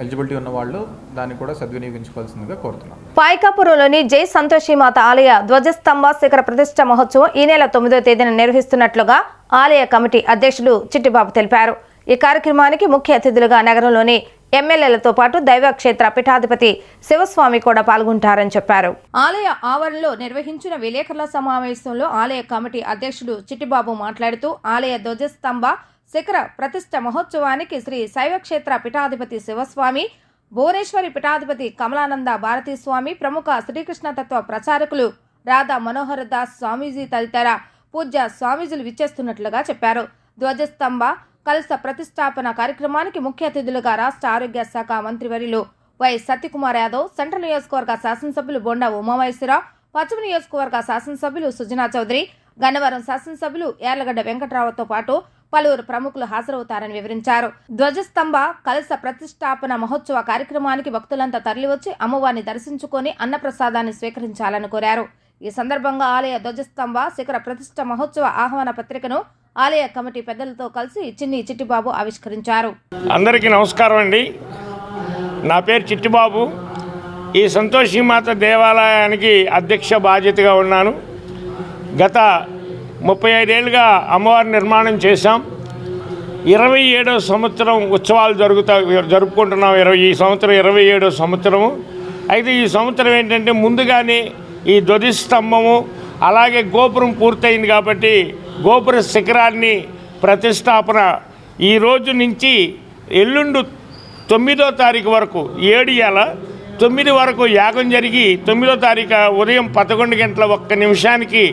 ఎలిజిబిలిటీ ఉన్న వాళ్ళు దాన్ని కూడా సద్వినియోగించుకోవాల్సిందిగా కోరుతున్నాం. పాయకాపురంలోని జై సంతోషిమాత ఆలయ ధ్వజస్తంభ శిఖర ప్రతిష్ఠ మహోత్సవం ఈ నెల 9వ తేదీన నిర్వహిస్తున్నట్లుగా ఆలయ కమిటీ అధ్యక్షులు చిట్టిబాబు తెలిపారు. ఈ కార్యక్రమానికి ముఖ్య అతిథులుగా నగరంలోని ఎమ్మెల్యేలతో పాటు దైవక్షేత్ర పీఠాధిపతి శివస్వామి కూడా పాల్గొంటారని చెప్పారు. ఆలయ ఆవరణలో నిర్వహించిన విలేకరుల సమావేశంలో ఆలయ కమిటీ అధ్యక్షుడు చిట్టిబాబు మాట్లాడుతూ ఆలయ ధ్వజస్తంభ శిఖర ప్రతిష్ఠ మహోత్సవానికి శ్రీ శైవక్షేత్ర పీఠాధిపతి శివస్వామి, భువనేశ్వరి పీఠాధిపతి కమలానంద భారతీ స్వామి, ప్రముఖ శ్రీకృష్ణ తత్వ ప్రచారకులు రాధా మనోహర దాస్ స్వామీజీ తదితర పూజ్య స్వామీజీలు విచ్చేస్తున్నట్లుగా చెప్పారు. ధ్వజస్తంభ కలశ ప్రతిష్టాపన కార్యక్రమానికి ముఖ్య అతిథులుగా రాష్ట్ర ఆరోగ్య శాఖ మంత్రివర్యులు వై సత్యకుమార్ యాదవ్, సెంట్రల్ నియోజకవర్గ శాసనసభ్యులు బొండా ఉమామహేశ్వరరావు, పశ్చిమ నియోజకవర్గ శాసనసభ్యులు సుజనా చౌదరి, గన్నవరం శాసనసభ్యులు యార్లగడ్డ వెంకట్రావుతో పాటు పలువురు ప్రముఖులు హాజరవుతారని వివరించారు. ధ్వజస్తంభ కలశ ప్రతిష్టాపన మహోత్సవ కార్యక్రమానికి భక్తులంతా తరలివచ్చి అమ్మవారిని దర్శించుకొని అన్నప్రసాదాన్ని స్వీకరించాలని కోరారు. ఈ సందర్భంగా ఆలయ ధ్వజస్తంభ శిఖర ప్రతిష్ఠ మహోత్సవ ఆహ్వాన పత్రికను ఆలయ కమిటీ పెద్దలతో కలిసి చిన్ని చిట్టిబాబు ఆవిష్కరించారు. అందరికీ నమస్కారం అండి. నా పేరు చిట్టిబాబు. ఈ సంతోషిమాత దేవాలయానికి అధ్యక్ష బాధ్యతగా ఉన్నాను. గత 35 ఏళ్ళుగా అమ్మవారి నిర్మాణం చేశాం. 27వ సంవత్సరం ఉత్సవాలు జరుపుకుంటున్నాం. ఈ సంవత్సరం 27వ సంవత్సరము. అయితే ఈ సంవత్సరం ఏంటంటే ముందుగానే ఈ ధ్వజస్తంభము అలాగే గోపురం పూర్తయింది కాబట్టి గోపుర శిఖరాన్ని ప్రతిష్టాపన ఈ రోజు నుంచి ఎల్లుండి 9వ తారీఖు వరకు 7 వరకు యాగం జరిగి 9వ తారీఖు ఉదయం 11:01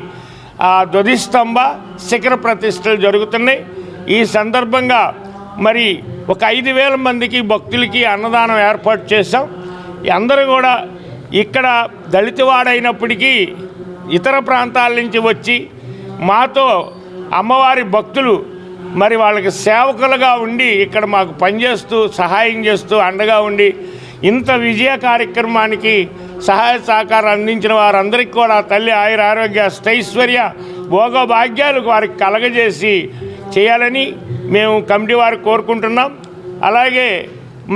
ఆ ధ్వజస్తంభ శిఖర ప్రతిష్టలు జరుగుతున్నాయి. ఈ సందర్భంగా మరి ఒక 5,000 మందికి భక్తులకి అన్నదానం ఏర్పాటు చేశాం. అందరూ కూడా ఇక్కడ దళితవాడైనప్పటికీ ఇతర ప్రాంతాల నుంచి వచ్చి మాతో అమ్మవారి భక్తులు మరి వాళ్ళకి సేవకులుగా ఉండి ఇక్కడ మాకు పనిచేస్తూ సహాయం చేస్తూ అండగా ఉండి ఇంత విజయ కార్యక్రమానికి సహాయ సహకారం అందించిన వారందరికీ కూడా తల్లి ఆయుర ఆరోగ్య స్థైశ్వర్య భోగభాగ్యాలు వారికి కలగజేసి చేయాలని మేము కమిటీ వారికి కోరుకుంటున్నాం. అలాగే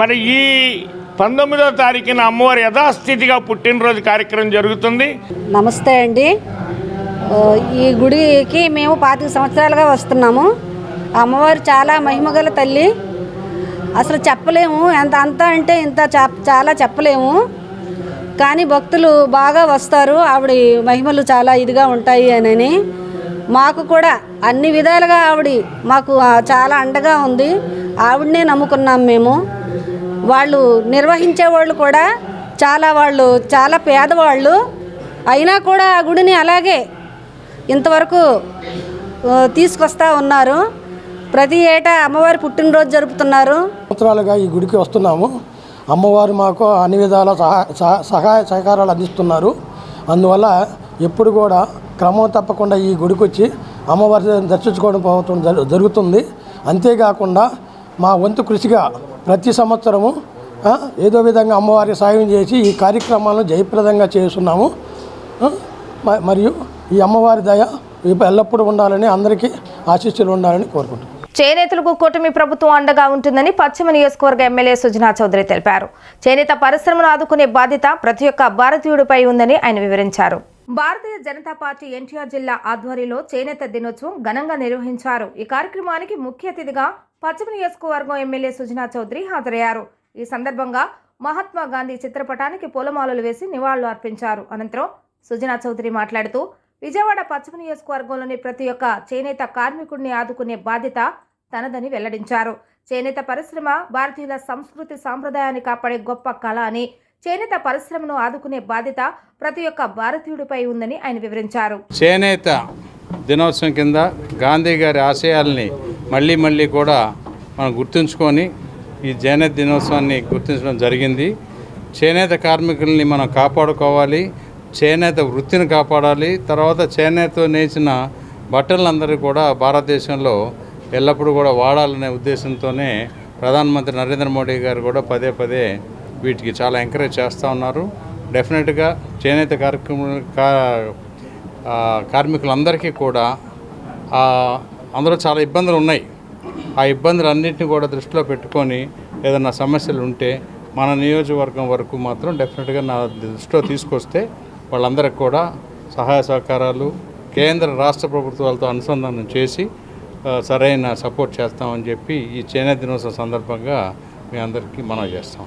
మరి ఈ 19వ తారీఖున అమ్మవారి యథాస్థితిగా పుట్టినరోజు కార్యక్రమం జరుగుతుంది. నమస్తే అండి. ఈ గుడికి మేము 25 సంవత్సరాలుగా వస్తున్నాము. అమ్మవారు చాలా మహిమగల తల్లి. అసలు చెప్పలేము, అంత అంటే ఇంత చాలా చెప్పలేము. కానీ భక్తులు బాగా వస్తారు. ఆవిడ మహిమలు చాలా ఇదిగా ఉంటాయి అని మాకు కూడా అన్ని విధాలుగా ఆవిడ మాకు చాలా అండగా ఉంది. ఆవిడనే నమ్ముకున్నాం మేము. వాళ్ళు నిర్వహించే వాళ్ళు కూడా వాళ్ళు చాలా పేదవాళ్ళు అయినా కూడా ఆ గుడిని అలాగే ఇంతవరకు తీసుకొస్తా ఉన్నారు. ప్రతి ఏటా అమ్మవారి పుట్టినరోజు జరుపుతున్నారు. సంవత్సరాలుగా ఈ గుడికి వస్తున్నాము. అమ్మవారు మాకు అన్ని విధాల సహాయ సహకారాలు అందిస్తున్నారు. అందువల్ల ఎప్పుడు కూడా క్రమం తప్పకుండా ఈ గుడికి వచ్చి అమ్మవారి దర్శించుకోవడం పోవటం జరుగుతుంది. అంతేకాకుండా మా వంతు కృషిగా ప్రతి సంవత్సరము ఏదో విధంగా అమ్మవారికి సాయం చేసి ఈ కార్యక్రమాలను జయప్రదంగా చేస్తున్నాము. మరియు ఈ అమ్మవారి దయ ఎల్లప్పుడూ ఉండాలని, అందరికీ ఆశీస్సులు ఉండాలని కోరుకుంటున్నాను. చేనేతలకు కూటమి ప్రభుత్వం అండగా ఉంటుందని పశ్చిమ నియోజకవర్గ ఎమ్మెల్యే సుజనా చౌదరి తెలిపారు. చేనేత పరిశ్రమను ఆదుకునే బాధ్యత ప్రతి ఒక్క భారతీయుడిపై ఉందని ఆయన వివరించారు. భారతీయ జనతా పార్టీ ఎన్టీఆర్ జిల్లా ఆధ్వర్యంలో చేనేత దినోత్సవం ఘనంగా నిర్వహించారు. ఈ కార్యక్రమానికి ముఖ్య అతిథిగా పశ్చిమ నియోజకవర్గం ఎమ్మెల్యే సుజనా చౌదరి హాజరయ్యారు. ఈ సందర్భంగా మహాత్మా గాంధీ చిత్రపటానికి పూలమాలలు వేసి నివాళులు అర్పించారు. అనంతరం సుజనా చౌదరి మాట్లాడుతూ విజయవాడ పశ్చిమ నియోజకవర్గంలోని ప్రతి ఒక్క చేనేత కార్మికుడిని ఆదుకునే బాధ్యత తనదని వెల్లడించారు. చేనేత పరిశ్రమ భారతీయుల సంస్కృతి సాంప్రదాయాన్ని కాపాడే గొప్ప కళ అని, చేనేత పరిశ్రమను ఆదుకునే బాధ్యత ప్రతి ఒక్క భారతీయుడిపై ఉందని ఆయన వివరించారు. చేనేత దినోత్సవం కింద గాంధీ గారి ఆశయాల్ని మళ్ళీ కూడా మనం గుర్తుంచుకొని ఈ చేనేత దినోత్సవాన్ని గుర్తించడం జరిగింది. చేనేత కార్మికుల్ని మనం కాపాడుకోవాలి, చేనేత వృత్తిని కాపాడాలి. తర్వాత చేనేత నేసిన బట్టలందరూ కూడా భారతదేశంలో ఎల్లప్పుడూ కూడా వాడాలనే ఉద్దేశంతోనే ప్రధానమంత్రి నరేంద్ర మోడీ గారు కూడా పదే వీటికి చాలా ఎంకరేజ్ చేస్తూ ఉన్నారు. డెఫినెట్గా చేనేత కార్మికులందరికీ కూడా అందులో చాలా ఇబ్బందులు ఉన్నాయి. ఆ ఇబ్బందులన్నింటినీ కూడా దృష్టిలో పెట్టుకొని ఏదైనా సమస్యలు ఉంటే మన నియోజకవర్గం వరకు మాత్రం డెఫినెట్గా నా దృష్టిలో తీసుకొస్తే వాళ్ళందరికీ కూడా సహాయ సహకారాలు కేంద్ర రాష్ట్ర ప్రభుత్వాలతో అనుసంధానం చేసి సరైన సపోర్ట్ చేస్తామని చెప్పి ఈ చేనేత దినోత్సవం సందర్భంగా మీ అందరికీ మనవి చేస్తాం.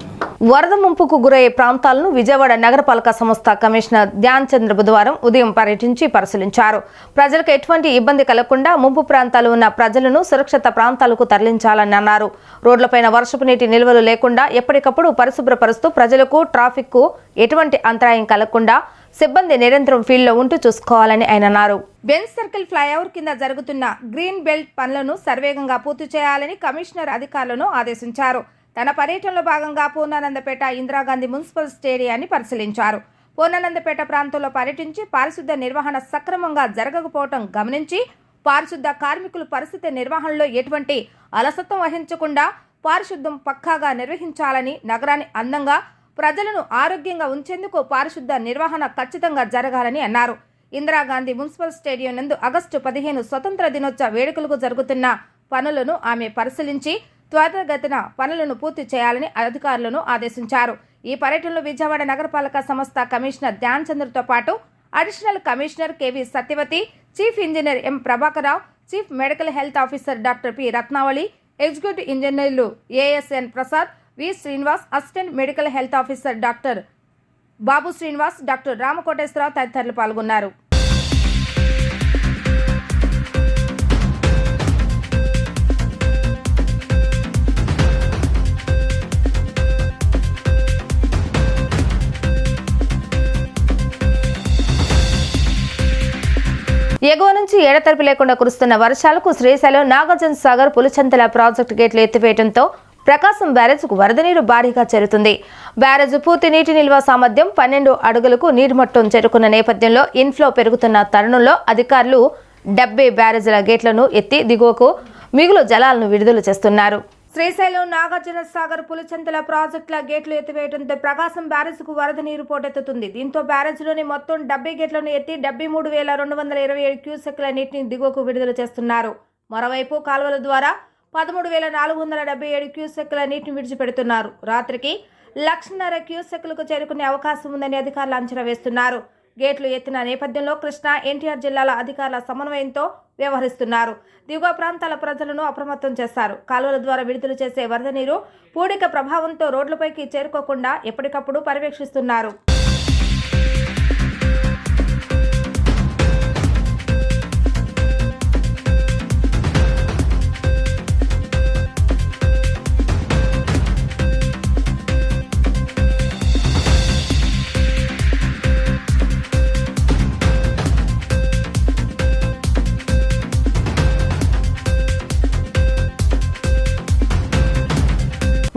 వరద ముంపుకు గురయ్యే ప్రాంతాలను విజయవాడ నగరపాలక సంస్థ కమిషనర్ ధ్యాన్ చంద్ర బుధవారం ఉదయం పర్యటించి పరిశీలించారు. ప్రజలకు ఎటువంటి ఇబ్బంది కలగకుండా ముంపు ప్రాంతాలు ఉన్న ప్రజలను సురక్షిత ప్రాంతాలకు తరలించాలని అన్నారు. రోడ్లపైన వర్షపు నీటి నిల్వలు లేకుండా ఎప్పటికప్పుడు పరిశుభ్రపరుస్తూ ప్రజలకు ట్రాఫిక్కు ఎటువంటి అంతరాయం కలగకుండా సిబ్బంది నిరంతరం ఫీల్డ్లో ఉంటూ చూసుకోవాలని ఆయన అన్నారు. బెంజ్ సర్కిల్ ఫ్లైఓవర్ కింద జరుగుతున్న గ్రీన్ బెల్ట్ పనులను సర్వేగంగా పూర్తి చేయాలని కమిషనర్ అధికారులను ఆదేశించారు. తన పర్యటనలో భాగంగా పూర్ణానందపేట ఇందిరాగాంధీ మున్సిపల్ స్టేడియాన్ని పరిశీలించారు. పూర్ణానందపేట ప్రాంతంలో పర్యటించి పారిశుద్ధ నిర్వహణ సక్రమంగా జరగకపోవడం గమనించి పారిశుద్ధ కార్మికుల పరిస్థితి నిర్వహణలో ఎటువంటి అలసత్వం వహించకుండా పారిశుద్ధం పక్కాగా నిర్వహించాలని, నగరాన్ని అందంగా ప్రజలను ఆరోగ్యంగా ఉంచేందుకు పారిశుద్ధ నిర్వహణ ఖచ్చితంగా జరగాలని అన్నారు. ఇందిరాగాంధీ మున్సిపల్ స్టేడియం నందు ఆగస్టు 15 స్వతంత్ర దినోత్సవ వేడుకలకు జరుగుతున్న పనులను ఆమె పరిశీలించి త్వరితగతిన పనులను పూర్తి చేయాలని అధికారులను ఆదేశించారు. ఈ పర్యటనలో విజయవాడ నగరపాలక సంస్థ కమిషనర్ ధ్యాన్ చంద్రతో పాటు additional commissioner K V Satyavathi, chief engineer M Prabhakararao, chief medical health officer doctor P Ratnavali, executive ఇంజనీర్లు A S N Prasad, V Srinivas, assistant medical health officer doctor Babu Srinivas, doctor Ramakoteswararao తదితరులు పాల్గొన్నారు. ఎగువ నుంచి ఎడతెరిపి లేకుండా కురుస్తున్న వర్షాలకు శ్రీశైలం నాగార్జున సాగర్ పులిచెంతల ప్రాజెక్టు గేట్లు ఎత్తివేయడంతో ప్రకాశం బ్యారేజ్కు వరద నీరు భారీగా చేరుతుంది. బ్యారేజ్ పూర్తి నీటి నిల్వ సామర్థ్యం 12 అడుగులకు నీటిమట్టం చేరుకున్న నేపథ్యంలో ఇన్ఫ్లో పెరుగుతున్న తరుణంలో అధికారులు 70 బ్యారేజ్ల గేట్లను ఎత్తి దిగువకు మిగులు జలాలను విడుదల చేస్తున్నారు. శ్రీశైలం నాగార్జున సాగర్ పులిచెంతల ప్రాజెక్టుల గేట్లు ఎత్తివేయడంతో ప్రకాశం బ్యారేజ్కు వరద నీరు పోటెత్తుతుంది. దీంతో బ్యారేజ్లోని మొత్తం 70 గేట్లను ఎత్తి 73,227 క్యూసెక్ల నీటిని దిగువకు విడుదల చేస్తున్నారు. మరోవైపు కాలువల ద్వారా 13,477 క్యూసెక్ల నీటిని విడిచిపెడుతున్నారు. రాత్రికి 1,50,000 క్యూసెక్లకు చేరుకునే అవకాశం ఉందని అధికారులు అంచనా వేస్తున్నారు. గేట్లు ఎత్తిన నేపథ్యంలో కృష్ణా, ఎన్టీఆర్ జిల్లాల అధికారుల సమన్వయంతో వ్యవహరిస్తున్నారు. దిగువ ప్రాంతాల ప్రజలను అప్రమత్తం చేశారు. కాలువల ద్వారా విడుదల చేసే వరద నీరు పూడిక ప్రభావంతో రోడ్లపైకి చేరుకోకుండా ఎప్పటికప్పుడు పర్యవేక్షిస్తున్నారు.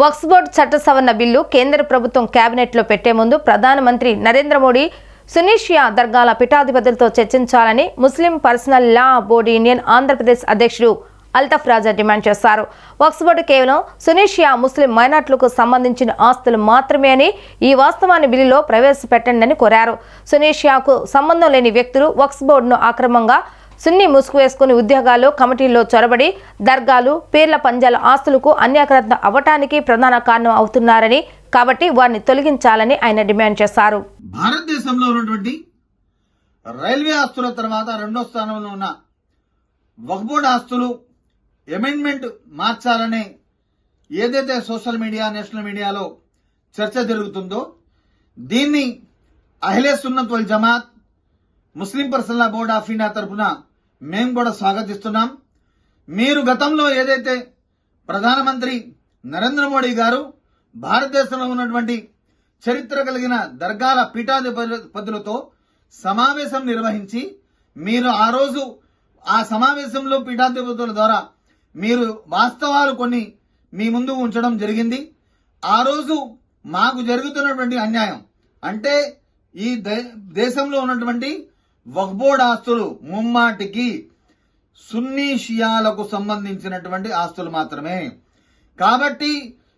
వక్ఫ్ బోర్డు చట్ట సవరణ బిల్లు కేంద్ర ప్రభుత్వం కేబినెట్లో పెట్టే ముందు ప్రధానమంత్రి నరేంద్ర మోడీ సునీషియా దర్గాల పీఠాధిపతులతో చర్చించాలని ముస్లిం పర్సనల్ లా బోర్డు యూనియన్ ఆంధ్రప్రదేశ్ అధ్యక్షుడు అల్తఫ్ రాజా డిమాండ్ చేశారు. వక్ఫ్ బోర్డు కేవలం సునీషియా ముస్లిం మైనార్టీలకు సంబంధించిన ఆస్తులు మాత్రమే అని, ఈ వాస్తవాన్ని బిల్లులో ప్రవేశపెట్టండి కోరారు. సునీషియాకు సంబంధం లేని వ్యక్తులు వక్ఫ్ బోర్డును అక్రమంగా సున్ని ముసుగు వేసుకుని ఉద్యోగాలు, కమిటీల్లో చొరబడి దర్గాలు, పీర్ల పంజాల ఆస్తులకు అన్యాక్రాంత అవ్వటానికి ప్రధాన కారణం అవుతున్నారని, కాబట్టి వారిని తొలగించాలని ఆయన డిమాండ్ చేశారు. భారతదేశంలో ఉన్నటువంటి రైల్వే ఆస్తుల తర్వాత 2వ స్థానంలో ఉన్న వక్ఫ్ బోర్డు ఆస్తులు అమెండ్మెంట్ మార్చాలని ఏదైతే సోషల్ మీడియా, నేషనల్ మీడియాలో చర్చ జరుగుతుందో దీన్ని Ahle Sunnat Wal Jamaat, Muslim personal law board of India తరఫున మేము కూడా స్వాగతిస్తున్నాం. మీరు గతంలో ఏదైతే ప్రధానమంత్రి నరేంద్ర మోడీ గారు భారతదేశంలో ఉన్నటువంటి చరిత్ర కలిగిన దర్గాల పీఠాధిపతులతో సమావేశం నిర్వహించి మీరు ఆ రోజు ఆ సమావేశంలో పీఠాధిపతుల ద్వారా మీరు వాస్తవాలు కొన్ని మీ ముందు ఉంచడం జరిగింది. ఆ రోజు మాకు జరుగుతున్నటువంటి అన్యాయం అంటే ఈ దేశంలో ఉన్నటువంటి వక్ఫ్ బోర్డ్ ఆస్తులు ముమ్మాటికి సున్నీ షియాలకు సంబంధించినటువంటి ఆస్తులు మాత్రమే. కాబట్టి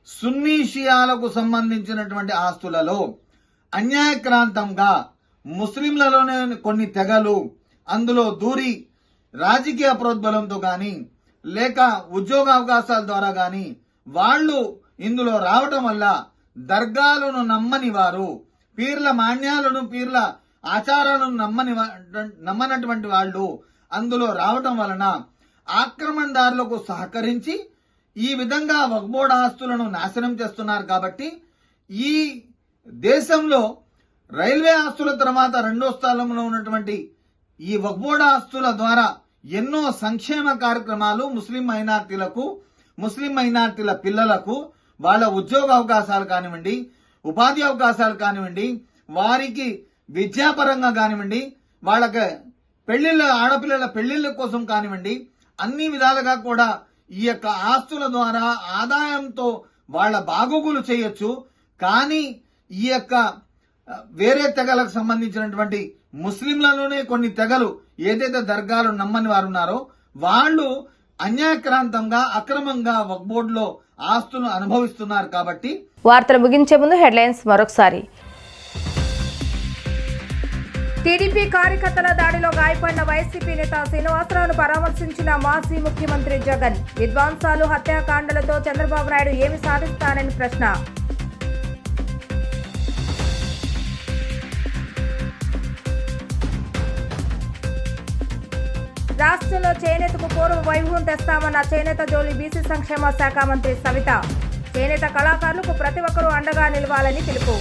సున్నీ షియాలకు సంబంధించినటువంటి ఆస్తులలో అన్యాయక్రాంతంగా ముస్లింలలోనే కొన్ని తెగలు అందులో దూరి రాజకీయ ప్రోద్బలంతో కానీ లేక ఉద్యోగ అవకాశాల ద్వారా కానీ వాళ్ళు ఇందులో రావటం వల్ల దర్గాలను నమ్మని వారు, పీర్ల మాన్యాలను పీర్ల ఆచారాలను నమ్మనటువంటి వాళ్ళు అందులో రావటం వలన ఆక్రమణదారులకు సహకరించి ఈ విధంగా వక్ఫ్ బోర్డ్ ఆస్తులను నాశనం చేస్తున్నారు. కాబట్టి ఈ దేశంలో రైల్వే ఆస్తుల తర్వాత రెండో స్థానంలో ఉన్నటువంటి ఈ వక్ఫ్ బోర్డ్ ఆస్తుల ద్వారా ఎన్నో సంక్షేమ కార్యక్రమాలు ముస్లిం మైనార్టీలకు, ముస్లిం మైనార్టీల పిల్లలకు వాళ్ళ ఉద్యోగ అవకాశాలు కానివ్వండి, ఉపాధి అవకాశాలు కానివ్వండి, వారికి విద్యాపరంగా కానివ్వండి, వాళ్ళకి పెళ్లిళ్ళ ఆడపిల్లల పెళ్లిళ్ళ కోసం కానివ్వండి, అన్ని విధాలుగా కూడా ఈ యొక్క ఆస్తుల ద్వారా ఆదాయంతో వాళ్ళ బాగోగులు చేయొచ్చు. కానీ ఈ యొక్క వేరే తెగలకు సంబంధించినటువంటి ముస్లింలలోనే కొన్ని తెగలు ఏదైతే దర్గాలు నమ్మని వారు ఉన్నారో వాళ్ళు అన్యాయక్రాంతంగా అక్రమంగా వక్ఫ్ బోర్డులో ఆస్తులను అనుభవిస్తున్నారు. కాబట్టి వార్తలు ముగించే ముందు హెడ్లైన్స్ మరొకసారి. టీడీపీ కార్యకర్తల దాడిలో గాయపడిన వైసీపీ నేత శ్రీనివాసరావును పరామర్శించిన మాజీ ముఖ్యమంత్రి జగన్. విధ్వంసాలు, హత్యాకాండలతో చంద్రబాబు నాయుడు ఏమి సాధిస్తారని ప్రశ్న. రాష్ట్రంలో చేనేతకు పూర్వ వైభవం తెస్తామన్న చేనేత జోలి బీసీ సంక్షేమ శాఖ మంత్రి సవిత. చేనేత కళాకారులకు ప్రతి ఒక్కరూ అండగా నిలవాలని పిలుపు.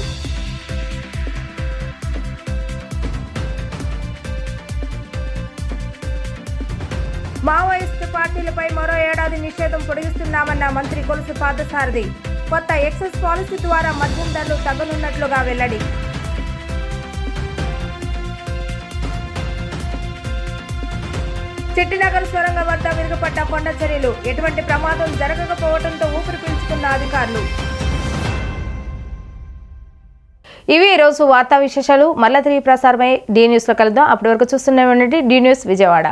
మావోయిస్టు పార్టీలపై మరో ఏడాది నిషేధం పొడిగిస్తున్నామన్న మంత్రి కొలుసు పార్థసారథి. కొత్త ఎక్సైజ్ పాలసీ ద్వారా మద్యం ధరలు తగ్గనున్నట్లుగా వెల్లడి. చిట్టినగర్ సొరంగం వద్ద విరుగుపడ్డ కొండ చర్యలు. ఎటువంటి ప్రమాదం జరగకపోవడంతో ఊపిరి పీల్చుకున్న అధికారులు. ఇవి ఈరోజు వార్తా విశేషాలు. మళ్ళీ తిరిగి ప్రసారమై డి న్యూస్లో కలుద్దాం. అప్పటి వరకు చూస్తూనే ఉండండి డి న్యూస్ విజయవాడ.